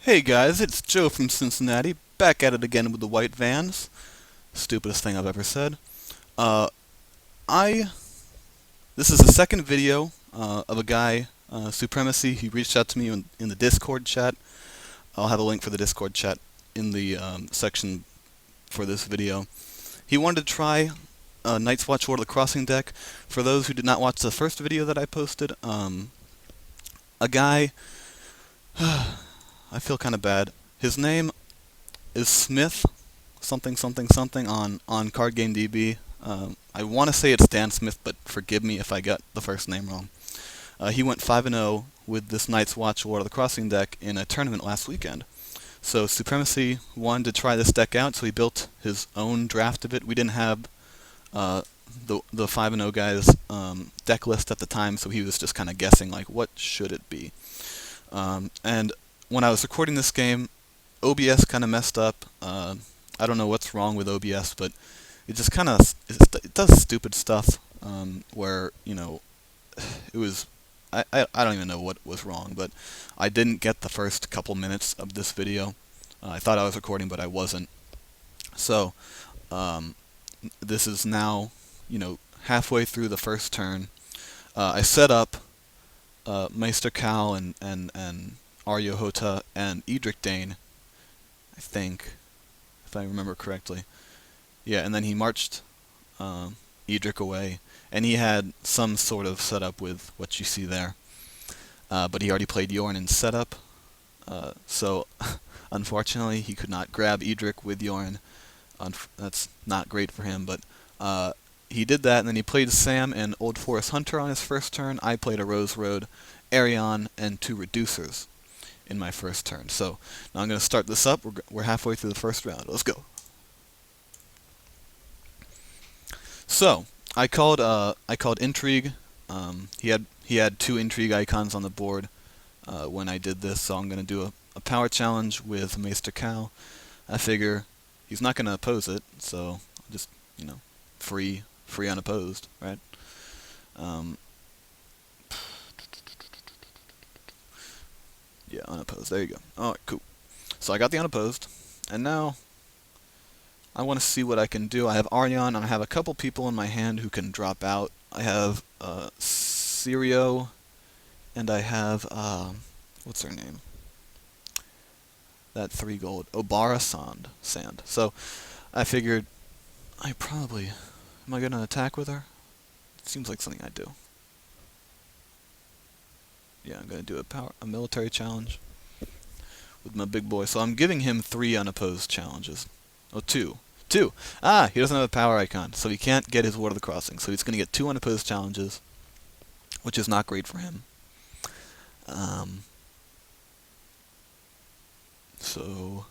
Hey guys, it's Joe from Cincinnati, back at it again with the white vans. Stupidest thing I've ever said. Uh, I This is the second video of a guy, Supremacy. He reached out to me in the Discord chat. I'll have a link for the Discord chat in the section for this video. He wanted to try Night's Watch Lord of the Crossing deck. For those who did not watch the first video that I posted, a guy, I feel kind of bad. His name is Smith, something something something on CardGameDB. I want to say it's Dan Smith, but forgive me if I got the first name wrong. He went 5-0 with this Night's Watch Lord of the Crossing deck in a tournament last weekend. So Supremacy wanted to try this deck out, so he built his own draft of it. We didn't have the 5-0 guy's deck list at the time, so he was just kind of guessing, like, what should it be? And when I was recording this game, OBS kind of messed up. I don't know what's wrong with OBS, but it just kind of it does stupid stuff where, you know, it was I don't even know what was wrong, but I didn't get the first couple minutes of this video. I thought I was recording, but I wasn't. So this is now, you know, halfway through the first turn. I set up Meister Cal and Aryo Hota and Edric Dane, I think, if I remember correctly. Yeah, and then he marched Edric away, and he had some sort of setup with what you see there. But he already played Yorn in setup, so unfortunately he could not grab Edric with Yorn. That's not great for him, but he did that, and then he played Sam and Old Forest Hunter on his first turn. I played a Rose Road, Arion, and 2 Reducers in my first turn. So now I'm going to start this up. We're halfway through the first round. Let's go. So I called Intrigue. He had 2 Intrigue icons on the board when I did this, so I'm going to do a power challenge with Meister Cal. I figure he's not going to oppose it, so just, you know, free unopposed, right? Yeah, unopposed. There you go. Alright, cool. So I got the unopposed, and now I want to see what I can do. I have Arion, and I have a couple people in my hand who can drop out. I have Sirio, and I have, what's her name? That 3 gold. Obara Sand. So I figured am I going to attack with her? It seems like something I do. Yeah, I'm going to do a military challenge with my big boy. So I'm giving him 3 unopposed challenges. Oh, 2. 2! Ah, he doesn't have a power icon, so he can't get his Ward of the Crossing. So he's going to get 2 unopposed challenges, which is not great for him. So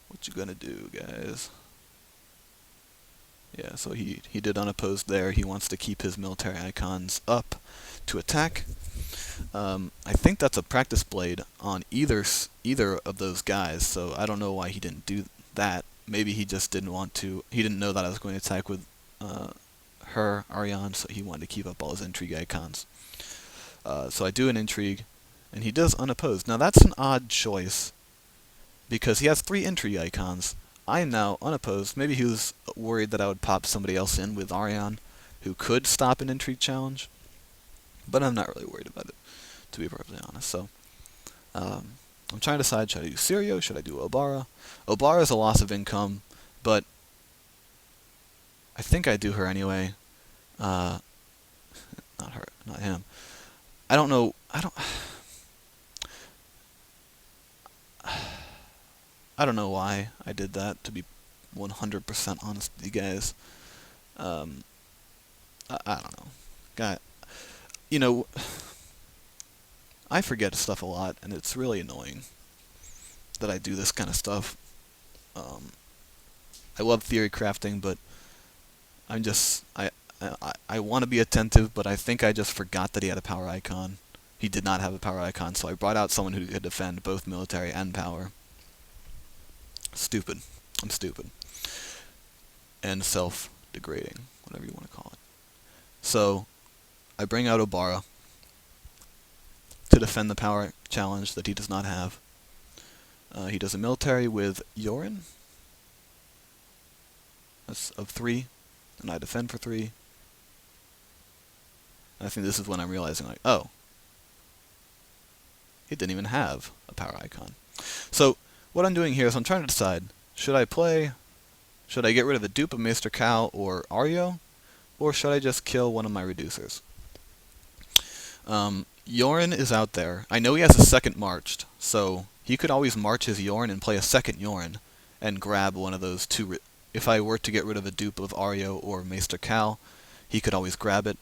what you gonna do, guys? Yeah, so he did unopposed there. He wants to keep his military icons up to attack. I think that's a practice blade on either of those guys, so I don't know why he didn't do that. Maybe he just didn't want to. He didn't know that I was going to attack with her, Ariane, so he wanted to keep up all his intrigue icons. So I do an intrigue, and he does unopposed. Now that's an odd choice, because he has 3 intrigue icons. I am now unopposed. Maybe he was worried that I would pop somebody else in with Arion, who could stop an intrigue challenge, but I'm not really worried about it, to be perfectly honest. So I'm trying to decide, should I do Sirio, should I do Obara? Obara is a loss of income, but I think I do her anyway. Not her, not him. I don't know. I don't know why I did that, to be 100% honest with you guys. I don't know. God, you know, I forget stuff a lot, and it's really annoying that I do this kind of stuff. I love theory crafting, but I'm just, I want to be attentive, but I think I just forgot that he had a power icon. He did not have a power icon, so I brought out someone who could defend both military and power. Stupid. I'm stupid. And self-degrading, whatever you want to call it. So I bring out Obara. to defend the power challenge that he does not have. He does a military with Yorin. That's of 3, and I defend for 3. And I think this is when I'm realizing, like, oh, he didn't even have a power icon. So what I'm doing here is I'm trying to decide, should I get rid of the dupe of Mr. Cal or Aryo, or should I just kill one of my reducers? Yorin is out there. I know he has a second marched, so he could always march his Yorin and play a second Yorin and grab one of those two. If I were to get rid of a dupe of Aryo or Maester Cal, he could always grab it.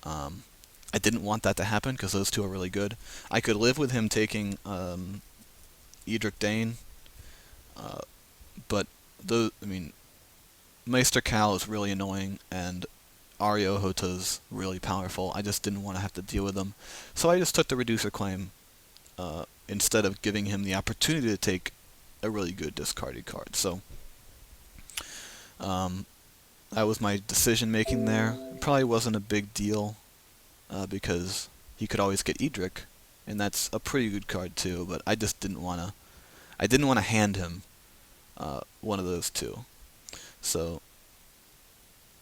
I didn't want that to happen because those two are really good. I could live with him taking Edric Dane, but Maester Cal is really annoying, and Aryo Hota's really powerful. I just didn't want to have to deal with them. So I just took the Reducer claim instead of giving him the opportunity to take a really good discarded card. So that was my decision making there. It probably wasn't a big deal because he could always get Edric, and that's a pretty good card too, but I just didn't want to hand him one of those two. So,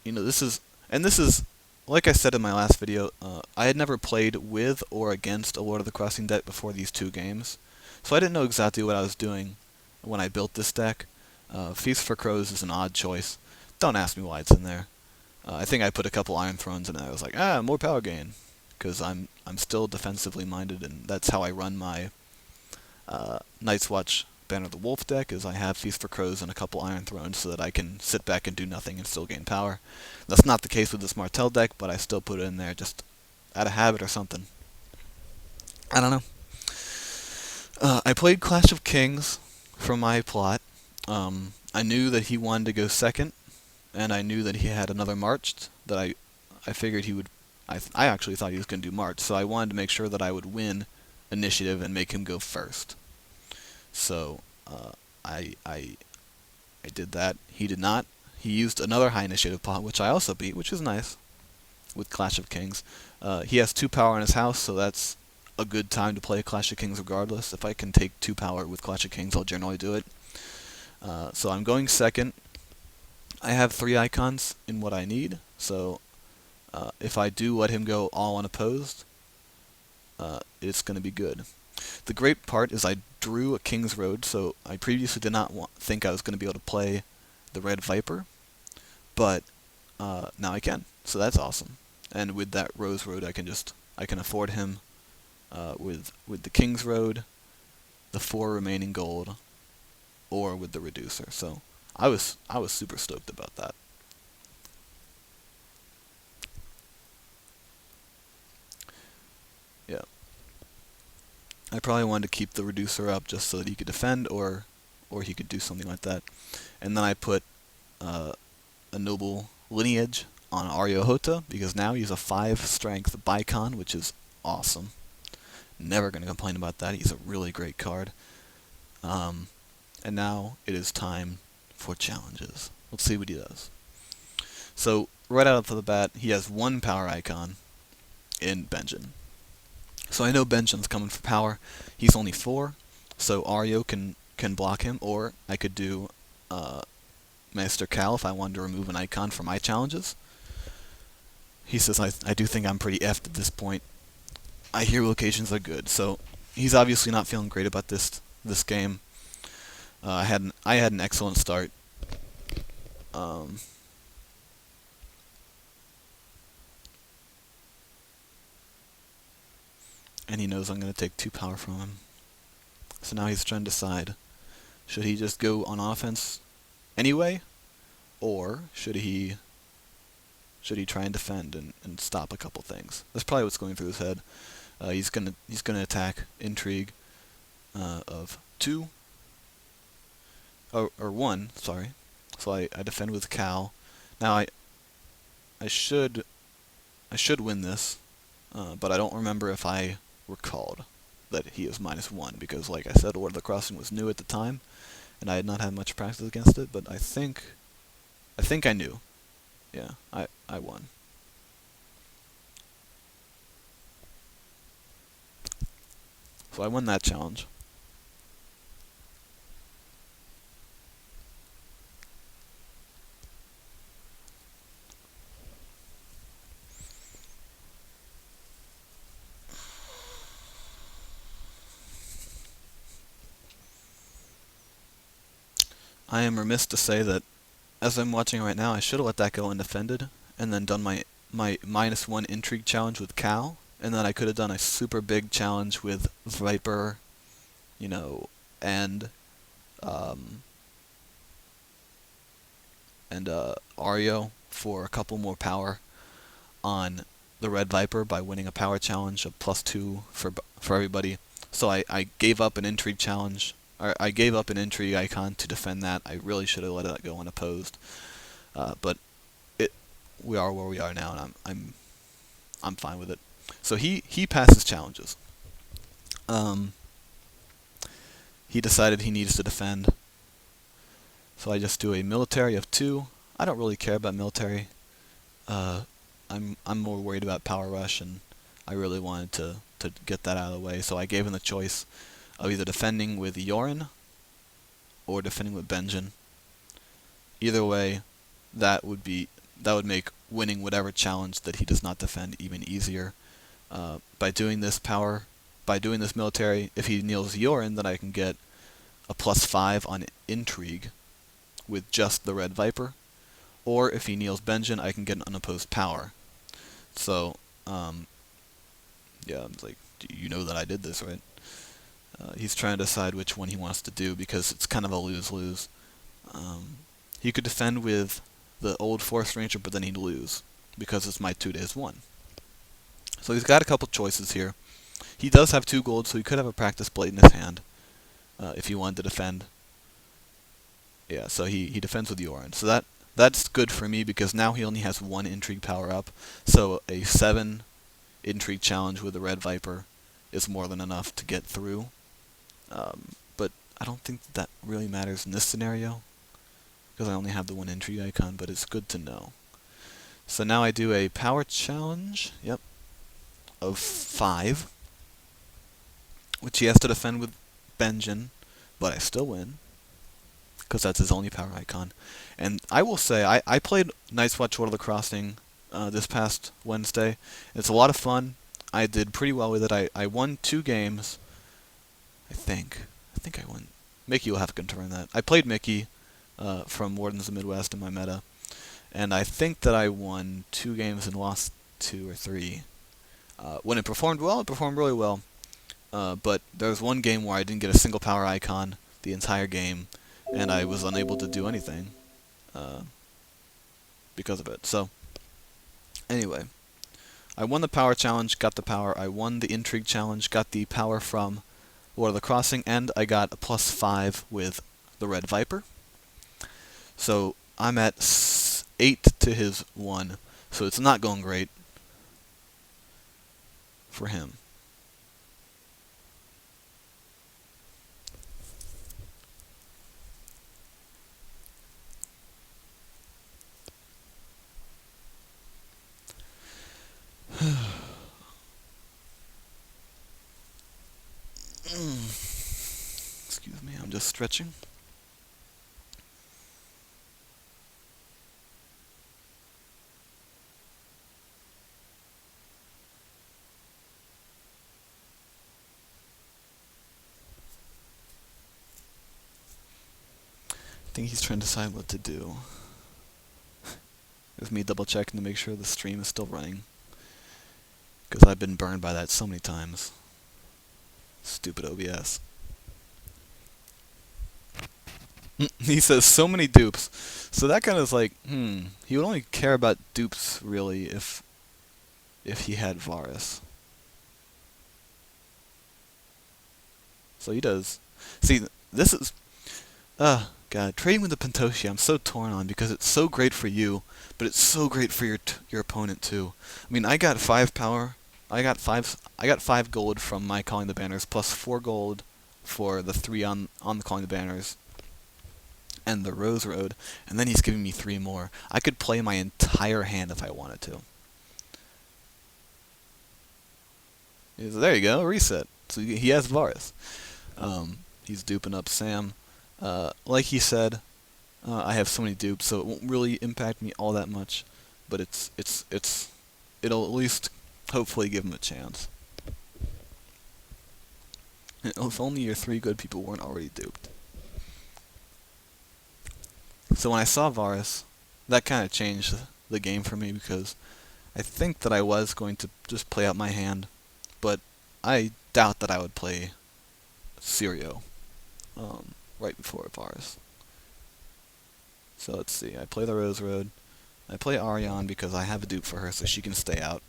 this is, like I said in my last video, I had never played with or against a Lord of the Crossing deck before these 2 games, so I didn't know exactly what I was doing when I built this deck. Feast for Crows is an odd choice. Don't ask me why it's in there. I think I put a couple Iron Thrones in it. I was like, more power gain, because I'm still defensively minded, and that's how I run my Night's Watch Banner of the Wolf deck, is I have Feast for Crows and a couple Iron Thrones so that I can sit back and do nothing and still gain power. That's not the case with this Martell deck, but I still put it in there just out of habit or something. I don't know. I played Clash of Kings for my plot. I knew that he wanted to go second, and I knew that he had another marched that I figured he would. I actually thought he was going to do march, so I wanted to make sure that I would win initiative and make him go first. So I did that. He did not. He used another high initiative pot, which I also beat, which is nice with Clash of Kings. He has 2 power in his house, so that's a good time to play Clash of Kings regardless. If I can take 2 power with Clash of Kings, I'll generally do it. So I'm going second. I have 3 icons in what I need, so if I do let him go all unopposed, it's going to be good. The great part is I drew a King's Road, so I previously did not think I was going to be able to play the Red Viper, but now I can, so that's awesome. And with that Rose Road, I can afford him with the King's Road, the 4 remaining gold, or with the Reducer. So I was super stoked about that. Yeah. I probably wanted to keep the Reducer up just so that he could defend, or he could do something like that. And then I put a Noble Lineage on Aryo Hota, because now he's a 5 strength Bicon, which is awesome. Never going to complain about that. He's a really great card. And now it is time for challenges. Let's see what he does. So right out of the bat, he has 1 power icon in Benjen. So I know Benjen's coming for power. He's only 4, so Aryo can block him, or I could do Maester Cal if I wanted to remove an icon from my challenges. He says I do think I'm pretty effed at this point. I hear locations are good, so he's obviously not feeling great about this game. I had an excellent start. And he knows I'm going to take 2 power from him. So now he's trying to decide, should he just go on offense anyway, or should he try and defend and stop a couple things? That's probably what's going through his head. He's gonna attack Intrigue of 2 or 1. Sorry. So I defend with Cal. Now I should win this, but I don't remember if I recalled that he is -1, because like I said, Lord of the Crossing was new at the time, and I had not had much practice against it, but I think I knew. Yeah, I won. So I won that challenge. I am remiss to say that as I'm watching right now, I should have let that go undefended and then done my -1 intrigue challenge with Cal, and then I could have done a super big challenge with Viper, you know, and um, Ario for a couple more power on the Red Viper by winning a power challenge of +2 for everybody. So I gave up an intrigue challenge. Or I gave up an intrigue icon to defend that. I really should have let it go unopposed. But we are where we are now, and I'm fine with it. So he passes challenges. Um, he decided he needs to defend. So I just do a military of 2. I don't really care about military. I'm more worried about power rush, and I really wanted to get that out of the way. So I gave him the choice of either defending with Yorin or defending with Benjin. Either way, that would make winning whatever challenge that he does not defend even easier. By doing this military, if he kneels Yorin, then I can get a +5 on intrigue with just the Red Viper. Or if he kneels Benjin, I can get an unopposed power. So, yeah, it's like, you know that I did this, right? He's trying to decide which one he wants to do because it's kind of a lose-lose. He could defend with the old Forest Ranger, but then he'd lose because it's my 2 days 1. So he's got a couple choices here. He does have 2 gold, so he could have a practice blade in his hand if he wanted to defend. Yeah, so he defends with Yorin. So that's good for me because now he only has 1 intrigue power up. So a 7 intrigue challenge with the Red Viper is more than enough to get through. But I don't think that really matters in this scenario because I only have the 1 intrigue icon, but it's good to know. So now I do a power challenge, of 5, which he has to defend with Benjin, but I still win because that's his only power icon. And I will say, I played Night's Watch World of the Crossing this past Wednesday. It's a lot of fun. I did pretty well with it. I won 2 games. I think I won. Mickey will have to confirm that. I played Mickey from Wardens of the Midwest in my meta, and I think that I won 2 games and lost 2 or 3. When it performed well, it performed really well. But there was 1 game where I didn't get a single power icon the entire game, and I was unable to do anything because of it. So, anyway, I won the power challenge, got the power. I won the intrigue challenge, got the power from Lord of the Crossing, and I got a +5 with the Red Viper. So I'm at 8 to his 1, so it's not going great for him. Excuse me, I'm just stretching. I think he's trying to decide what to do. There's me double checking to make sure the stream is still running, because I've been burned by that so many times. Stupid OBS. He says so many dupes. So that kind of is like, he would only care about dupes really if he had Varus. So he does. See, this is God, trading with the Pentoshi I'm so torn on because it's so great for you, but it's so great for your opponent too. I mean, I got 5 power. I got 5 gold from my Calling the Banners plus 4 gold for the 3 on the Calling the Banners and the Rose Road, and then he's giving me 3 more. I could play my entire hand if I wanted to. There you go, reset. So he has Varus. He's duping up Sam. Like he said, I have so many dupes, so it won't really impact me all that much. But it'll at least hopefully give him a chance. If only your 3 good people weren't already duped. So when I saw Varus, that kind of changed the game for me because I think that I was going to just play out my hand, but I doubt that I would play Sirio right before Varus. So let's see, I play the Rose Road. I play Ariane because I have a dupe for her so she can stay out.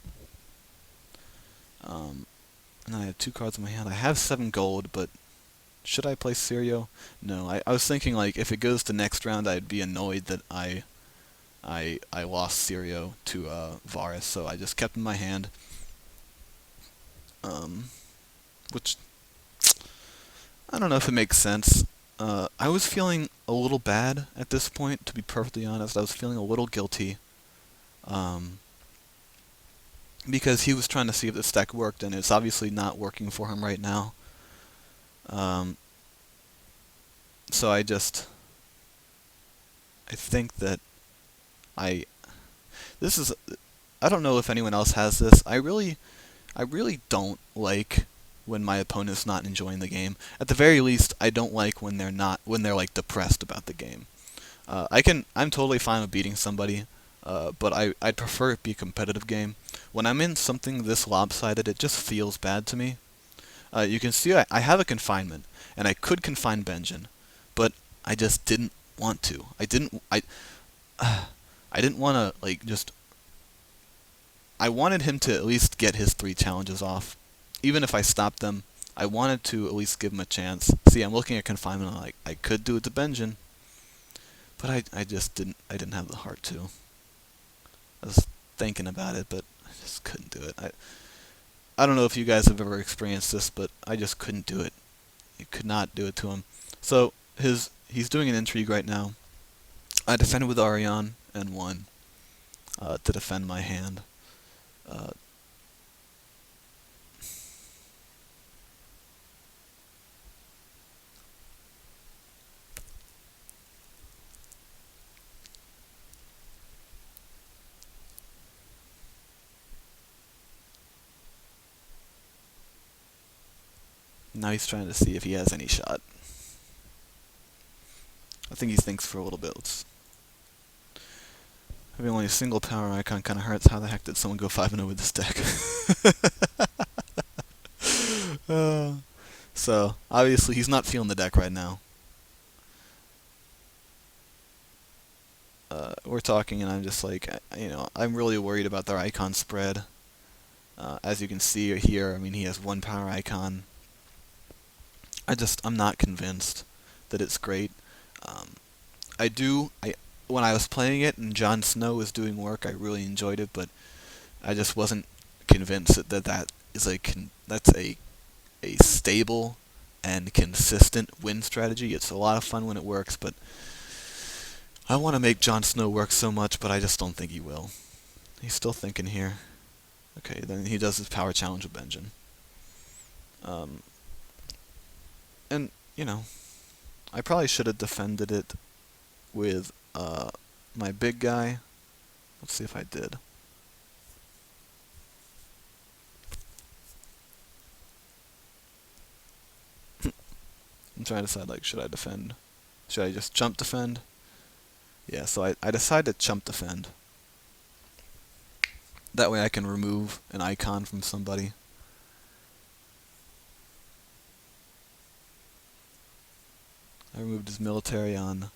And I have 2 cards in my hand. I have 7 gold, but should I play Sirio? No, I was thinking like if it goes to next round I'd be annoyed that I lost Sirio to Varus, so I just kept in my hand. Which I don't know if it makes sense. I was feeling a little bad at this point, to be perfectly honest. I was feeling a little guilty. Because he was trying to see if this deck worked, and it's obviously not working for him right now. So I think that I don't know if anyone else has this. I really don't like when my opponent's not enjoying the game. At the very least, I don't like when they're like depressed about the game. I'm totally fine with beating somebody, but I'd prefer it be a competitive game. When I'm in something this lopsided, it just feels bad to me. You can see I have a confinement, and I could confine Benjen, but I just didn't want to. I didn't want to like just. I wanted him to at least get his 3 challenges off, even if I stopped them. I wanted to at least give him a chance. See, I'm looking at confinement. And I'm like, I could do it to Benjen, but I just didn't. I didn't have the heart to. I was thinking about it, but I just couldn't do it. I don't know if you guys have ever experienced this, but I just couldn't do it. I could not do it to him. So he's doing an intrigue right now. I defended with Ariane and won to defend my hand. Now he's trying to see if he has any shot. I think he thinks for a little bit. Having only a single power icon kind of hurts. How the heck did someone go 5-0 with this deck? So, obviously, he's not feeling the deck right now. We're talking, and I'm just like, I'm really worried about their icon spread. As you can see here, I mean, he has 1 power icon. I'm not convinced that it's great. When I was playing it and Jon Snow was doing work, I really enjoyed it, but I just wasn't convinced that is that's a stable and consistent win strategy. It's a lot of fun when it works, but I want to make Jon Snow work so much, but I just don't think he will. He's still thinking here. Okay, then he does his power challenge with Benjen. And, I probably should have defended it with my big guy. Let's see if I did. I'm trying to decide, like, should I defend? Should I just chump defend? Yeah, so I decided to chump defend. That way I can remove an icon from somebody. I removed his military on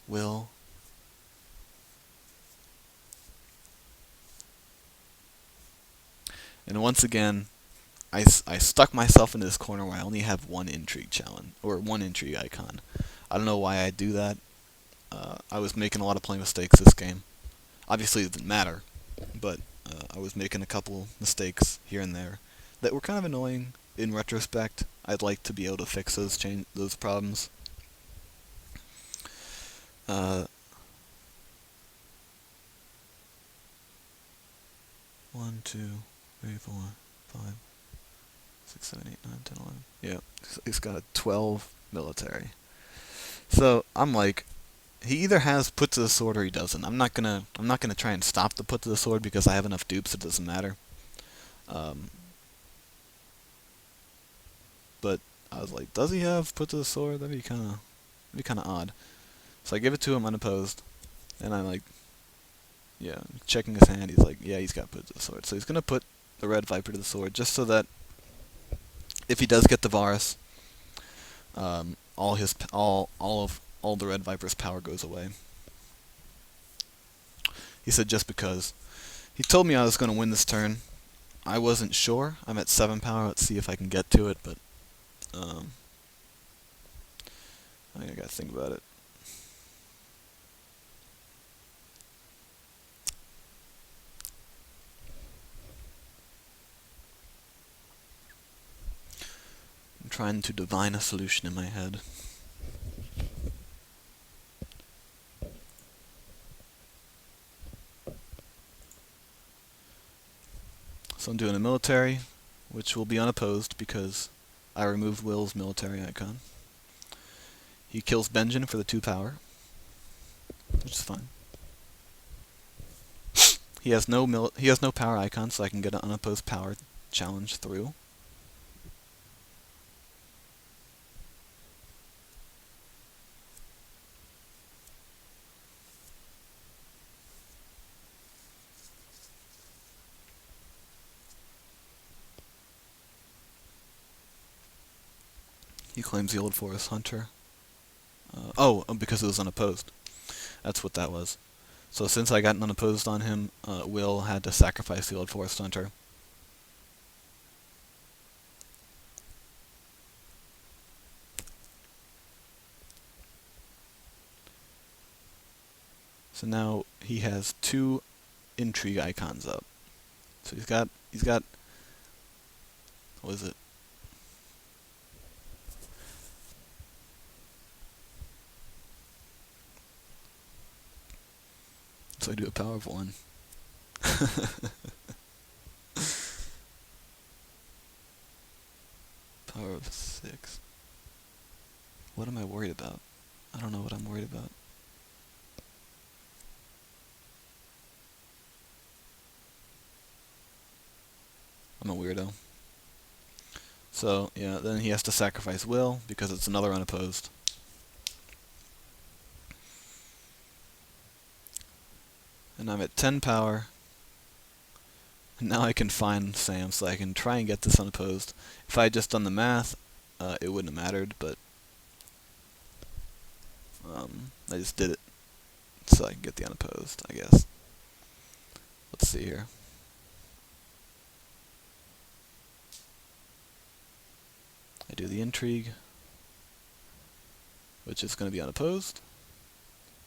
Will. And once again, I stuck myself into this corner where I only have 1 intrigue challenge, or 1 intrigue icon. I don't know why I do that. I was making a lot of play mistakes this game. Obviously it didn't matter, but I was making a couple mistakes here and there that were kind of annoying in retrospect. I'd like to be able to fix those problems. 1, 2, 3, 4, 5, 6, 7, 8, 9, 10, 11. Yeah, he's got a 12 military. So I'm like, he either has put to the sword or he doesn't. I'm not gonna try and stop the put to the sword because I have enough dupes. It doesn't matter. Um, but I was like, does he have put to the sword? That'd be kind of odd. So I give it to him unopposed, and I'm like, yeah, checking his hand. He's like, yeah, he's got put to the sword. So he's gonna put the red viper to the sword just so that if he does get the Varus, all the red viper's power goes away. He said just because. He told me I was gonna win this turn. I wasn't sure. I'm at 7 power. Let's see if I can get to it, but I gotta think about it. I'm trying to divine a solution in my head. So I'm doing a military, which will be unopposed because I removed Will's military icon. He kills Benjen for the 2 power, which is fine. He has no power icon, so I can get an unopposed power challenge through. He claims the Old Forest Hunter. Because it was unopposed. That's what that was. So since I got an unopposed on him, Will had to sacrifice the Old Forest Hunter. So now he has 2 intrigue icons up. So he's got what is it? So I do a power of 1. Power of 6. What am I worried about? I don't know what I'm worried about. I'm a weirdo. So, yeah, then he has to sacrifice Will because it's another unopposed. And I'm at 10 power. And now I can find Sam so I can try and get this unopposed. If I had just done the math, it wouldn't have mattered, but I just did it so I can get the unopposed, I guess. Let's see here. I do the intrigue, which is going to be unopposed.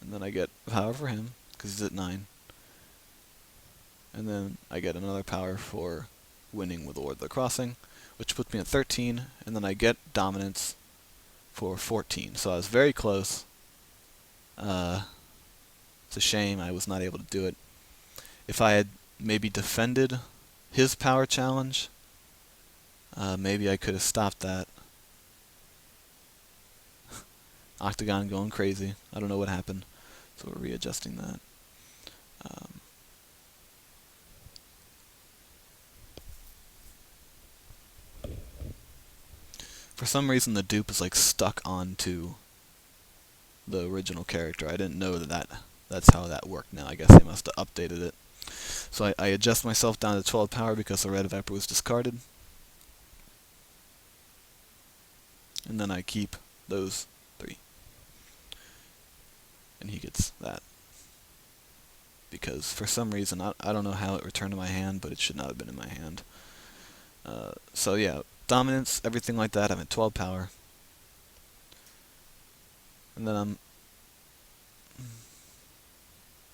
And then I get power for him, because he's at 9. And then I get another power for winning with Lord of the Crossing, which puts me at 13. And then I get dominance for 14. So I was very close. It's a shame I was not able to do it. If I had maybe defended his power challenge, maybe I could have stopped that. Octagon going crazy. I don't know what happened. So we're readjusting that. For some reason the dupe is like stuck onto the original character. I didn't know that's how that worked now. I guess they must have updated it. So I adjust myself down to 12 power because the red viper was discarded. And then I keep those 3. And he gets that. Because for some reason, I don't know how it returned to my hand, but it should not have been in my hand. So yeah, dominance, everything like that, I'm at 12 power. And then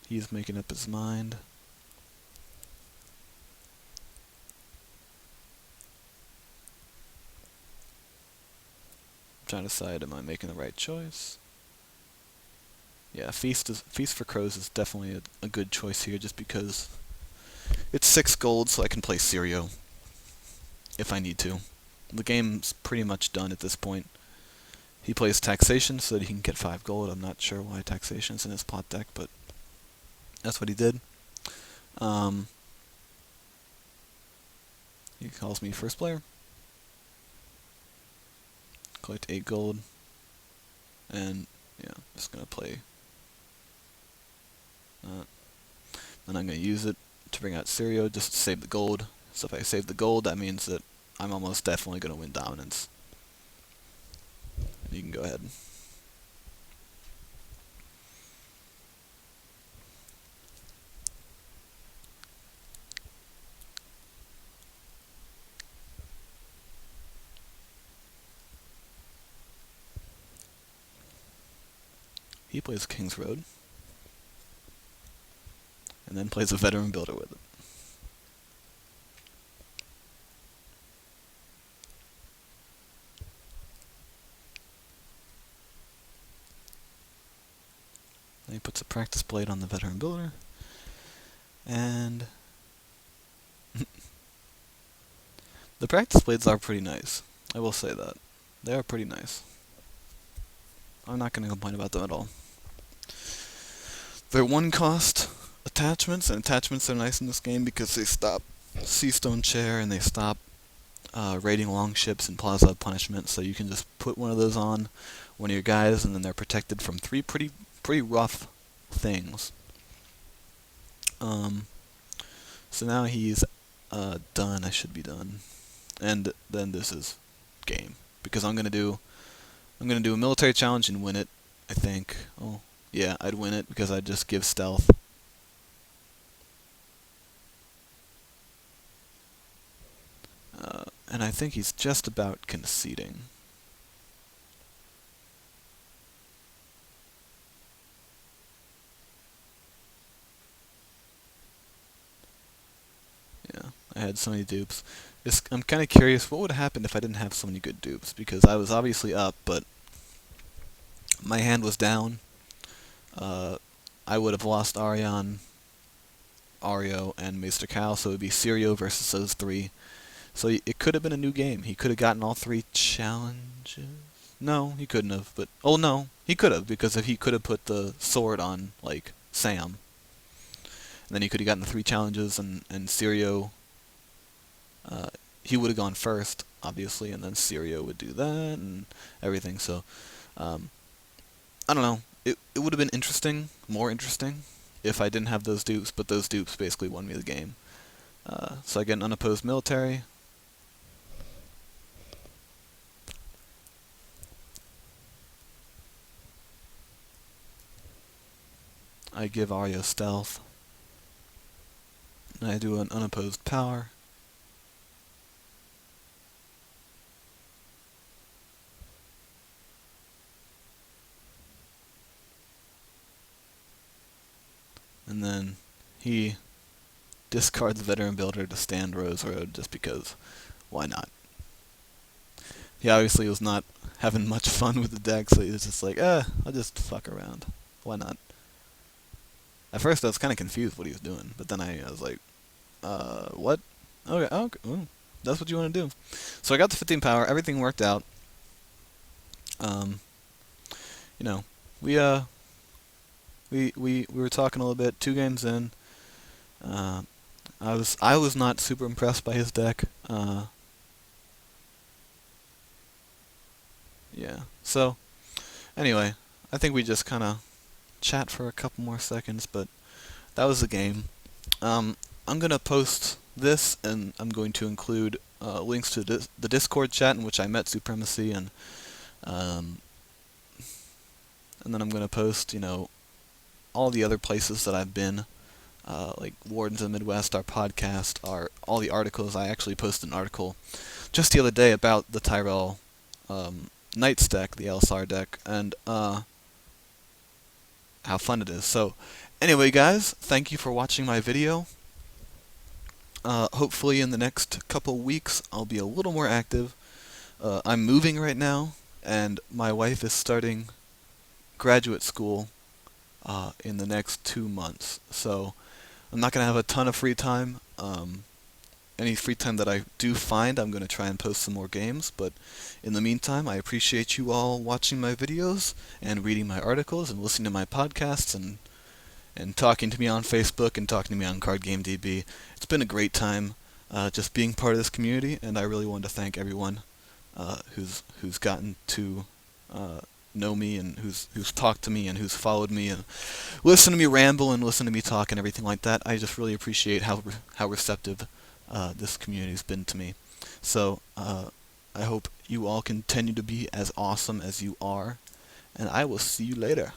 he's making up his mind. I'm trying to decide, am I making the right choice? Yeah, Feast for Crows is definitely a good choice here, just because it's 6 gold so I can play Sirio if I need to. The game's pretty much done at this point. He plays Taxation so that he can get 5 gold. I'm not sure why Taxation's in his pot deck, but that's what he did. He calls me first player. Collect 8 gold. And, yeah, just going to play that. And I'm going to use it to bring out Sirio just to save the gold. So if I save the gold, that means that I'm almost definitely going to win dominance. And you can go ahead. He plays King's Road. And then plays a Veteran Builder with it. Then he puts a Practice Blade on the Veteran Builder. And the Practice Blades are pretty nice. I will say that. They are pretty nice. I'm not going to complain about them at all. They're 1-cost attachments, and attachments are nice in this game because they stop Seastone Chair and they stop raiding longships and Plaza of Punishment, so you can just put one of those on one of your guys, and then they're protected from 3 pretty rough things. So now he's done. I should be done, and then this is game because I'm gonna do a military challenge and win it. I think. Oh yeah, I'd win it because I'd just give stealth. And I think he's just about conceding. Yeah, I had so many dupes. I'm kind of curious what would have happened if I didn't have so many good dupes, because I was obviously up, but my hand was down. I would have lost Arion, Ario, and Mr. Cal, so it would be Sirio versus those 3. So it could have been a new game. He could have gotten all 3 challenges. No, he couldn't have, but... Oh, no, he could have, because if he could have put the sword on, like, Sam. And then he could have gotten the 3 challenges, and Sirio... he would have gone first, obviously, and then Sirio would do that, and everything, so... I don't know. It would have been interesting, more interesting, if I didn't have those dupes, but those dupes basically won me the game. So I get an unopposed military. I give Ario stealth. And I do an unopposed power. And then he discards Veteran Builder to stand Rose Road just because, why not? He obviously was not having much fun with the deck, so he was just like, I'll just fuck around. Why not? At first I was kind of confused what he was doing, but then I was like, what? Okay, well, that's what you want to do. So I got the 15 power, everything worked out. You know, we were talking a little bit, 2 games in. I was not super impressed by his deck. Yeah. So, anyway, I think we just kind of chat for a couple more seconds, but that was the game. I'm gonna post this, and I'm going to include links to the Discord chat in which I met Supremacy, and then I'm gonna post, all the other places that I've been, like Wardens of the Midwest, our podcast, all the articles. I actually posted an article just the other day about the Tyrell Knights deck, the LSR deck, and how fun it is. So, anyway, guys, thank you for watching my video. Hopefully in the next couple weeks I'll be a little more active. I'm moving right now, and my wife is starting graduate school in the next 2 months. So I'm not gonna have a ton of free time. Any free time that I do find, I'm gonna try and post some more games. But in the meantime, I appreciate you all watching my videos and reading my articles and listening to my podcasts and talking to me on Facebook and talking to me on CardGameDB. It's been a great time just being part of this community, and I really wanted to thank everyone who's gotten to know me and who's talked to me and who's followed me and listened to me ramble and listened to me talk and everything like that. I just really appreciate how receptive this community has been to me. So I hope you all continue to be as awesome as you are, and I will see you later.